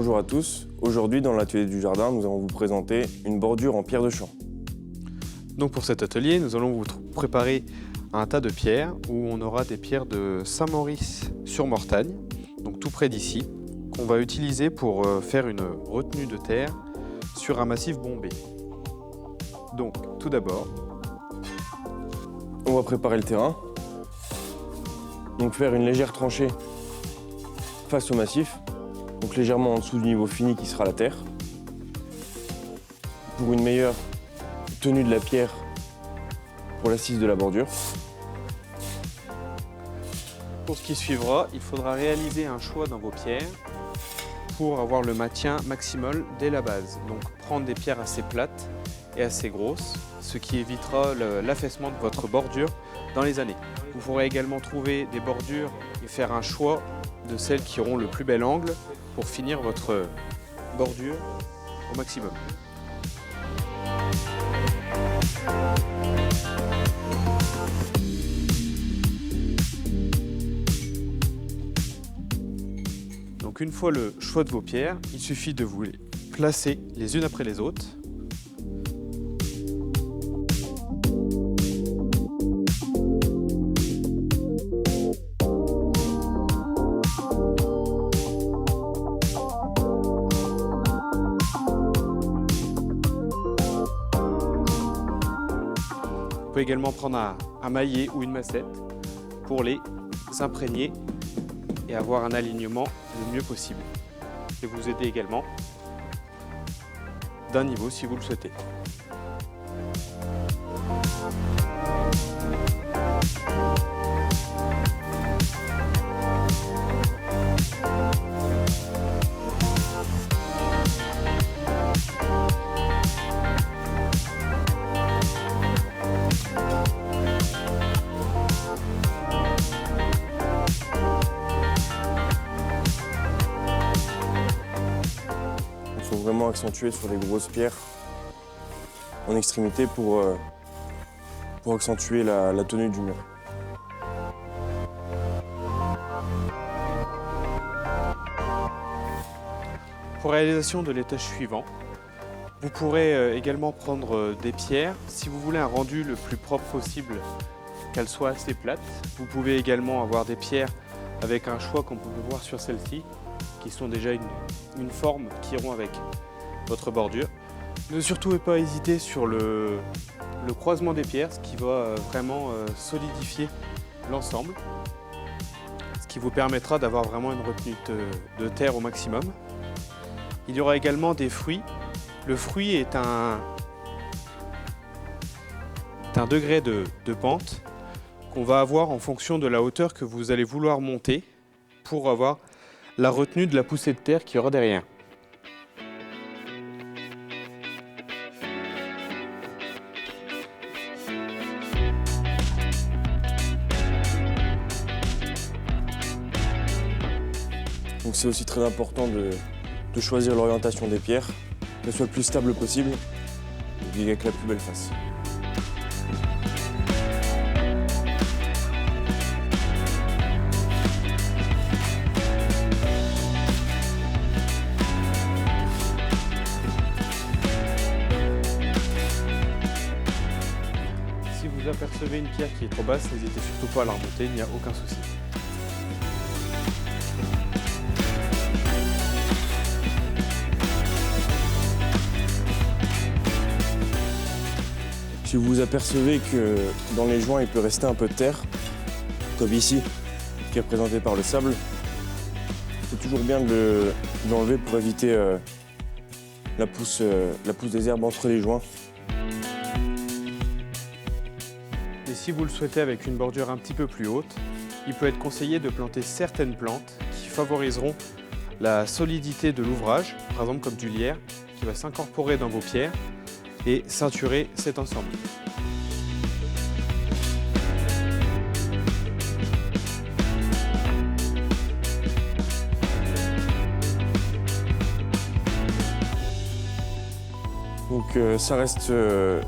Bonjour à tous. Aujourd'hui, dans l'atelier du jardin, nous allons vous présenter une bordure en pierre de champ. Donc pour cet atelier, nous allons vous préparer un tas de pierres où on aura des pierres de Saint-Maurice-sur-Mortagne, donc tout près d'ici, qu'on va utiliser pour faire une retenue de terre sur un massif bombé. Donc tout d'abord, On va préparer le terrain. Donc faire une légère tranchée face au massif, donc légèrement en dessous du niveau fini qui sera la terre. Pour une meilleure tenue de la pierre pour l'assise de la bordure. pour ce qui suivra, il faudra réaliser un choix dans vos pierres pour avoir le maintien maximal dès la base. Donc prendre des pierres assez plates et assez grosses, ce qui évitera l'affaissement de votre bordure dans les années. Vous pourrez également trouver des bordures et faire un choix de celles qui auront le plus bel angle pour finir votre bordure au maximum. Donc une fois le choix de vos pierres, il suffit de vous les placer les unes après les autres. Vous pouvez également prendre un maillet ou une massette pour les imprégner et avoir un alignement le mieux possible. Et vous aider également d'un niveau si vous le souhaitez. Il faut vraiment accentuer sur les grosses pierres en extrémité pour accentuer la tenue du mur. Pour réalisation de l'étage suivant, vous pourrez également prendre des pierres. Si vous voulez un rendu le plus propre possible, qu'elles soient assez plates, vous pouvez également avoir des pierres avec un choix qu'on peut voir sur celle-ci, qui sont déjà une forme qui iront avec votre bordure. Ne surtout pas hésiter sur le croisement des pierres, ce qui va vraiment solidifier l'ensemble, ce qui vous permettra d'avoir vraiment une retenue de terre au maximum. Il y aura également des fruits. Le fruit est un degré de pente qu'on va avoir en fonction de la hauteur que vous allez vouloir monter pour avoir la retenue de la poussée de terre qu'il y aura derrière. Donc c'est aussi très important de choisir l'orientation des pierres, qu'elle soit le plus stable possible et avec la plus belle face. Si vous apercevez une pierre qui est trop basse, n'hésitez surtout pas à la remonter, il n'y a aucun souci. Si vous apercevez que dans les joints il peut rester un peu de terre, comme ici, qui est représenté par le sable, c'est toujours bien de l'enlever pour éviter la pousse des herbes entre les joints. Et si vous le souhaitez avec une bordure un petit peu plus haute, il peut être conseillé de planter certaines plantes qui favoriseront la solidité de l'ouvrage, par exemple comme du lierre, qui va s'incorporer dans vos pierres et ceinturer cet ensemble. Donc ça reste de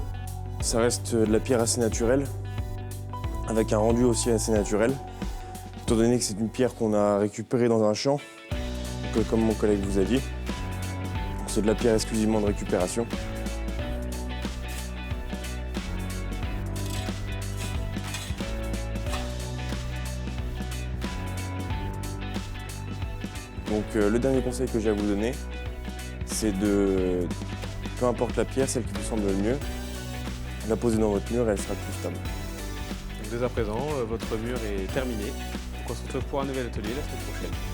la pierre assez naturelle, avec un rendu aussi assez naturel, étant donné que c'est une pierre qu'on a récupérée dans un champ, donc, comme mon collègue vous a dit. c'est de la pierre exclusivement de récupération. Donc le dernier conseil que j'ai à vous donner, c'est de, peu importe la pierre, celle qui vous semble le mieux, la poser dans votre mur et elle sera plus stable. Donc dès à présent, votre mur est terminé. Donc on se retrouve pour un nouvel atelier la semaine prochaine.